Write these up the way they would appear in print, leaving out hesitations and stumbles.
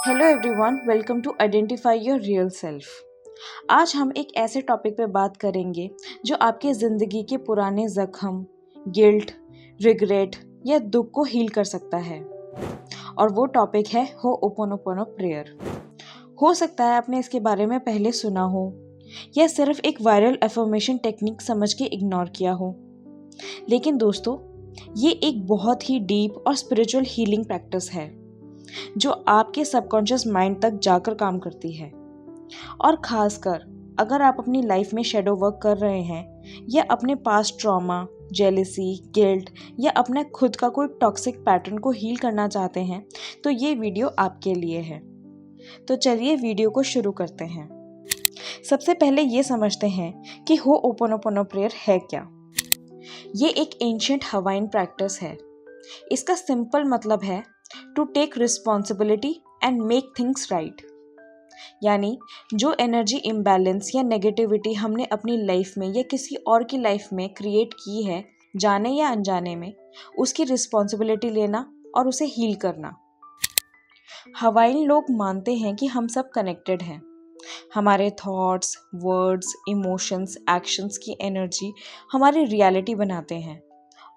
Hello everyone, welcome to identify your real self. आज हम एक ऐसे टॉपिक पे बात करेंगे जो आपकी ज़िंदगी के पुराने ज़ख्म, गिल्ट, रिग्रेट या दुख को हील कर सकता है। और वो टॉपिक है हो'ओपोनोपोनो प्रेयर। हो सकता है आपने इसके बारे में पहले सुना हो या सिर्फ एक वायरल एफर्मेशन टेक्निक समझ के इग्नोर किया हो। लेकिन दोस्तों, ये एक बहुत ही डीप और स्पिरिचुअल हीलिंग प्रैक्टिस है जो आपके सबकॉन्शियस माइंड तक जाकर काम करती है। और खासकर अगर आप अपनी लाइफ में शैडो वर्क कर रहे हैं या अपने पास्ट ट्रॉमा, जेलेसी, गिल्ट या अपने खुद का कोई टॉक्सिक पैटर्न को हील करना चाहते हैं, तो ये वीडियो आपके लिए है। तो चलिए वीडियो को शुरू करते हैं। सबसे पहले ये समझते हैं कि हो'ओपोनोपोनो प्रेयर है क्या। ये एक एंशिएंट हवाइन प्रैक्टिस है। इसका सिंपल मतलब है to take responsibility and make things right. यानी जो एनर्जी इम्बैलेंस या नेगेटिविटी हमने अपनी लाइफ में या किसी और की लाइफ में क्रिएट की है, जाने या अनजाने में, उसकी रिस्पॉन्सिबिलिटी लेना और उसे हील करना। हवाइन लोग मानते हैं कि हम सब कनेक्टेड हैं। हमारे थॉट्स, वर्ड्स, इमोशंस, एक्शंस की एनर्जी हमारी रियलिटी बनाते हैं।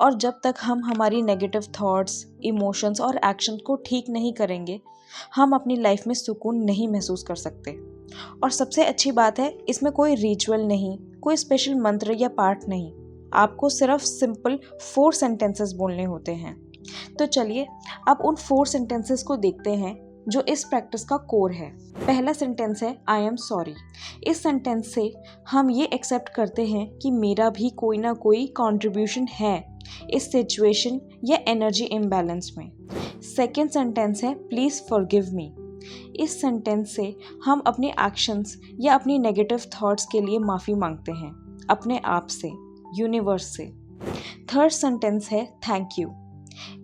और जब तक हम हमारी नेगेटिव थॉट्स, इमोशंस और एक्शन को ठीक नहीं करेंगे, हम अपनी लाइफ में सुकून नहीं महसूस कर सकते। और सबसे अच्छी बात है, इसमें कोई रिचुअल नहीं, कोई स्पेशल मंत्र या पाठ नहीं। आपको सिर्फ सिंपल 4 सेंटेंसेस बोलने होते हैं। तो चलिए अब उन 4 सेंटेंसेस को देखते हैं जो इस प्रैक्टिस का कोर है। पहला सेंटेंस है आई एम सॉरी। इस सेंटेंस से हम ये एक्सेप्ट करते हैं कि मेरा भी कोई ना कोई कंट्रीब्यूशन है इस सिचुएशन या एनर्जी इम्बैलेंस में। सेकेंड सेंटेंस है प्लीज़ फॉरगिव मी। इस सेंटेंस से हम अपने एक्शंस या अपनी नेगेटिव थॉट्स के लिए माफ़ी मांगते हैं, अपने आप से, यूनिवर्स से। थर्ड सेंटेंस है थैंक यू।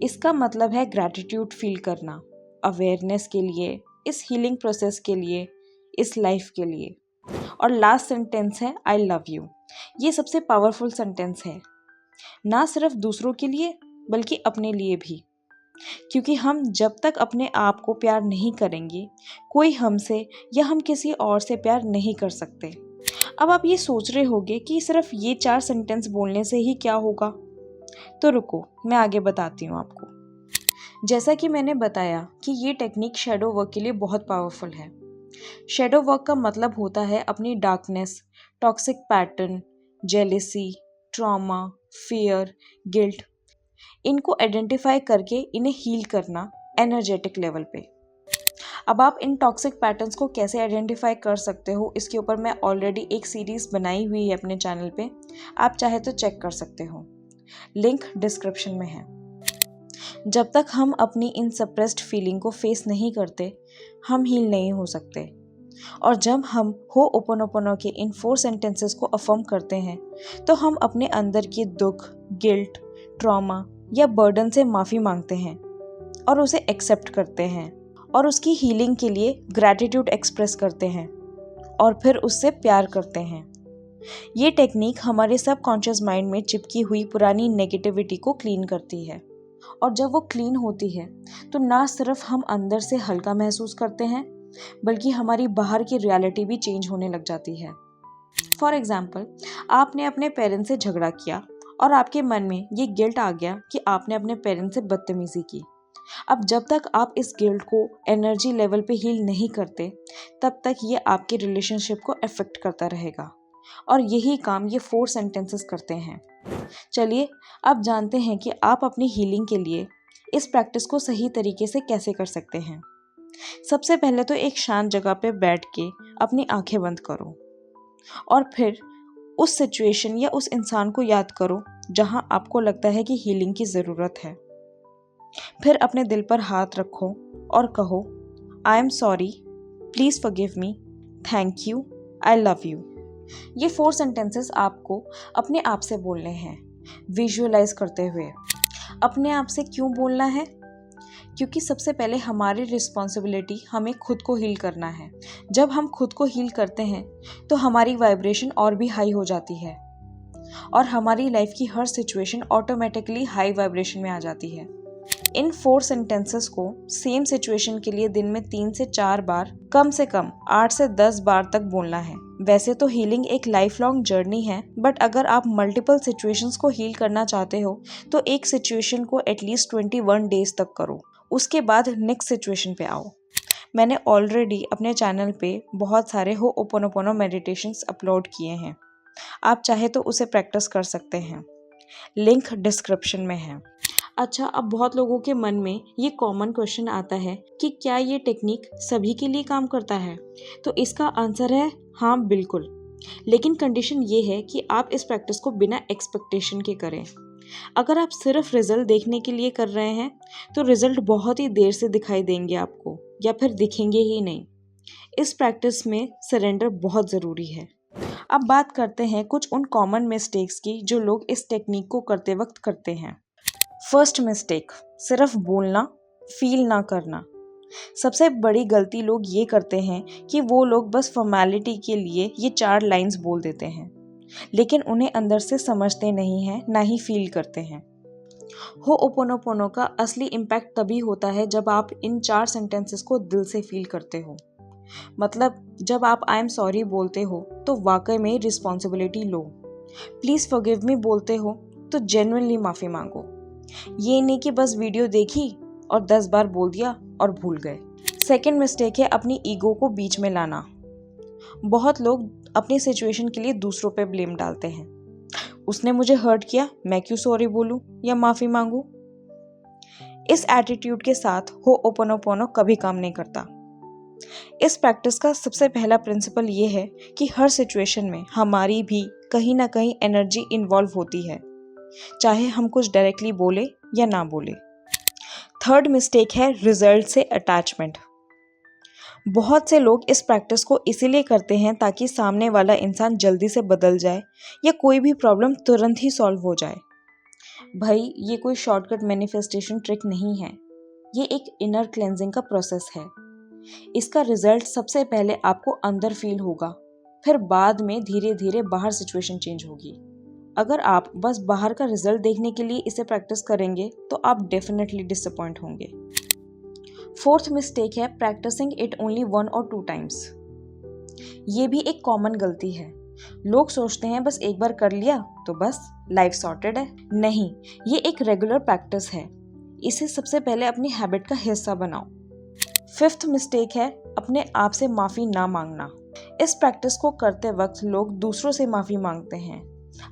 इसका मतलब है ग्रैटिट्यूड फील करना, अवेयरनेस के लिए, इस हीलिंग प्रोसेस के लिए, इस लाइफ के लिए। और लास्ट सेंटेंस है आई लव यू। ये सबसे पावरफुल सेंटेंस है, ना सिर्फ दूसरों के लिए बल्कि अपने लिए भी। क्योंकि हम जब तक अपने आप को प्यार नहीं करेंगे, कोई हमसे या हम किसी और से प्यार नहीं कर सकते। अब आप ये सोच रहे होंगे कि सिर्फ ये 4 सेंटेंस बोलने से ही क्या होगा। तो रुको, मैं आगे बताती हूँ आपको। जैसा कि मैंने बताया कि ये टेक्निक शैडो वर्क के लिए बहुत पावरफुल है। शैडो वर्क का मतलब होता है अपनी darkness, toxic pattern, jealousy, trauma, fear, guilt, इनको आइडेंटिफाई करके इन्हें हील करना एनर्जेटिक लेवल पे। अब आप इन टॉक्सिक पैटर्न्स को कैसे आइडेंटिफाई कर सकते हो, इसके ऊपर मैं ऑलरेडी एक सीरीज़ बनाई हुई है अपने चैनल पे, आप चाहे तो चेक कर सकते हो, लिंक डिस्क्रिप्शन में है। जब तक हम अपनी इन सप्रेस्ड फीलिंग को फेस नहीं करते, हम हील नहीं हो सकते। और जब हम हो'ओपोनोपोनो के इन 4 सेंटेंसेस को अफर्म करते हैं, तो हम अपने अंदर की दुख, गिल्ट, ट्रॉमा या बर्डन से माफ़ी मांगते हैं और उसे एक्सेप्ट करते हैं और उसकी हीलिंग के लिए ग्रैटिट्यूड एक्सप्रेस करते हैं और फिर उससे प्यार करते हैं। ये टेक्निक हमारे सबकॉन्शियस माइंड में चिपकी हुई पुरानी नेगेटिविटी को क्लीन करती है। और जब वो क्लीन होती है तो ना सिर्फ हम अंदर से हल्का महसूस करते हैं, बल्कि हमारी बाहर की रियलिटी भी चेंज होने लग जाती है। फॉर एग्जाम्पल, आपने अपने पेरेंट्स से झगड़ा किया और आपके मन में ये गिल्ट आ गया कि आपने अपने पेरेंट्स से बदतमीजी की। अब जब तक आप इस गिल्ट को एनर्जी लेवल पे हील नहीं करते, तब तक ये आपके रिलेशनशिप को अफेक्ट करता रहेगा। और यही काम ये 4 सेंटेंसेस करते हैं। चलिए अब जानते हैं कि आप अपनी हीलिंग के लिए इस प्रैक्टिस को सही तरीके से कैसे कर सकते हैं। सबसे पहले तो एक शांत जगह पे बैठ के अपनी आंखें बंद करो और फिर उस सिचुएशन या उस इंसान को याद करो जहां आपको लगता है कि हीलिंग की ज़रूरत है। फिर अपने दिल पर हाथ रखो और कहो I am sorry, please forgive me, thank you, I love you. ये 4 सेंटेंसेस आपको अपने आप से बोलने हैं, विजुअलाइज करते हुए। अपने आप से क्यों बोलना है? क्योंकि सबसे पहले हमारी रिस्पॉन्सिबिलिटी हमें खुद को हील करना है। जब हम खुद को हील करते हैं तो हमारी वाइब्रेशन और भी हाई हो जाती है और हमारी लाइफ की हर सिचुएशन ऑटोमेटिकली हाई वाइब्रेशन में आ जाती है। इन 4 सेंटेंसेस को सेम सिचुएशन के लिए दिन में 3 से 4 बार, कम से कम 8 से 10 बार तक बोलना है। वैसे तो हीलिंग एक लाइफ लॉन्ग जर्नी है, बट अगर आप मल्टीपल सिचुएशंस को हील करना चाहते हो तो एक सिचुएशन को एटलीस्ट 21 डेज तक करो, उसके बाद नेक्स्ट सिचुएशन पे आओ। मैंने ऑलरेडी अपने चैनल पे बहुत सारे होओपोनोपोनो मेडिटेशंस अपलोड किए हैं, आप चाहे तो उसे प्रैक्टिस कर सकते हैं, लिंक डिस्क्रिप्शन में है। अच्छा, अब बहुत लोगों के मन में ये कॉमन क्वेश्चन आता है कि क्या ये टेक्निक सभी के लिए काम करता है? तो इसका आंसर है हाँ, बिल्कुल। लेकिन कंडीशन ये है कि आप इस प्रैक्टिस को बिना एक्सपेक्टेशन के करें। अगर आप सिर्फ रिजल्ट देखने के लिए कर रहे हैं तो रिजल्ट बहुत ही देर से दिखाई देंगे आपको, या फिर दिखेंगे ही नहीं। इस प्रैक्टिस में सरेंडर बहुत ज़रूरी है। अब बात करते हैं कुछ उन कॉमन मिस्टेक्स की जो लोग इस टेक्निक को करते वक्त करते हैं। फर्स्ट मिस्टेक, सिर्फ बोलना, फील ना करना। सबसे बड़ी गलती लोग ये करते हैं कि वो लोग बस फॉर्मेलिटी के लिए ये 4 लाइंस बोल देते हैं, लेकिन उन्हें अंदर से समझते नहीं हैं, ना ही फील करते हैं। होओपोनोपोनो का असली इम्पैक्ट तभी होता है जब आप इन 4 सेंटेंसेस को दिल से फील करते हो। मतलब जब आप आई एम सॉरी बोलते हो तो वाकई में responsibility low, please forgive me बोलते हो तो जेन्युइनली माफ़ी मांगो। ये नहीं कि बस वीडियो देखी और 10 बार बोल दिया और भूल गए। सेकेंड मिस्टेक है अपनी ईगो को बीच में लाना। बहुत लोग अपनी सिचुएशन के लिए दूसरों पे ब्लेम डालते हैं। उसने मुझे हर्ट किया, मैं क्यों सॉरी बोलूं या माफ़ी मांगूं? इस एटीट्यूड के साथ होओपोनोपोनो कभी काम नहीं करता। इस प्रैक्टिस का सबसे पहला प्रिंसिपल ये है कि हर सिचुएशन में हमारी भी कहीं ना कहीं एनर्जी इन्वॉल्व होती है, चाहे हम कुछ डायरेक्टली बोले या ना बोले। थर्ड मिस्टेक है रिजल्ट से अटैचमेंट। बहुत से लोग इस प्रैक्टिस को इसीलिए करते हैं ताकि सामने वाला इंसान जल्दी से बदल जाए या कोई भी प्रॉब्लम तुरंत ही सॉल्व हो जाए। भाई, ये कोई शॉर्टकट मैनिफेस्टेशन ट्रिक नहीं है, ये एक इनर क्लेंजिंग का प्रोसेस है। इसका रिजल्ट सबसे पहले आपको अंदर फील होगा, फिर बाद में धीरे धीरे बाहर सिचुएशन चेंज होगी। अगर आप बस बाहर का रिजल्ट देखने के लिए इसे प्रैक्टिस करेंगे तो आप डेफिनेटली डिसअपॉइंट होंगे। फोर्थ मिस्टेक है प्रैक्टिसिंग इट ओनली 1 और 2 टाइम्स। ये भी एक कॉमन गलती है। लोग सोचते हैं बस एक बार कर लिया तो बस लाइफ सॉर्टेड है। नहीं, ये एक रेगुलर प्रैक्टिस है। इसे सबसे पहले अपनी हैबिट का हिस्सा बनाओ। फिफ्थ मिस्टेक है अपने आप से माफ़ी ना मांगना। इस प्रैक्टिस को करते वक्त लोग दूसरों से माफ़ी मांगते हैं,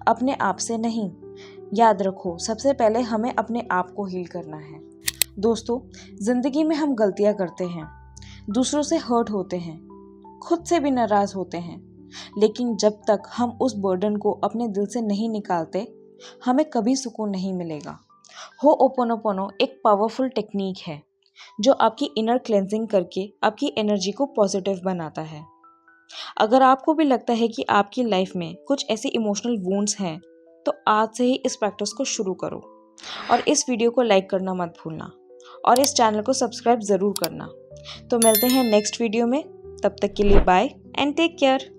अपने आप से नहीं। याद रखो, सबसे पहले हमें अपने आप को हील करना है। दोस्तों, ज़िंदगी में हम गलतियाँ करते हैं, दूसरों से हर्ट होते हैं, खुद से भी नाराज़ होते हैं, लेकिन जब तक हम उस बर्डन को अपने दिल से नहीं निकालते, हमें कभी सुकून नहीं मिलेगा। होओपोनोपोनो एक पावरफुल टेक्निक है जो आपकी इनर क्लेंजिंग करके आपकी एनर्जी को पॉजिटिव बनाता है। अगर आपको भी लगता है कि आपकी लाइफ में कुछ ऐसी इमोशनल वुंड्स हैं, तो आज से ही इस प्रैक्टिस को शुरू करो और इस वीडियो को लाइक करना मत भूलना और इस चैनल को सब्सक्राइब ज़रूर करना। तो मिलते हैं नेक्स्ट वीडियो में, तब तक के लिए बाय एंड टेक केयर।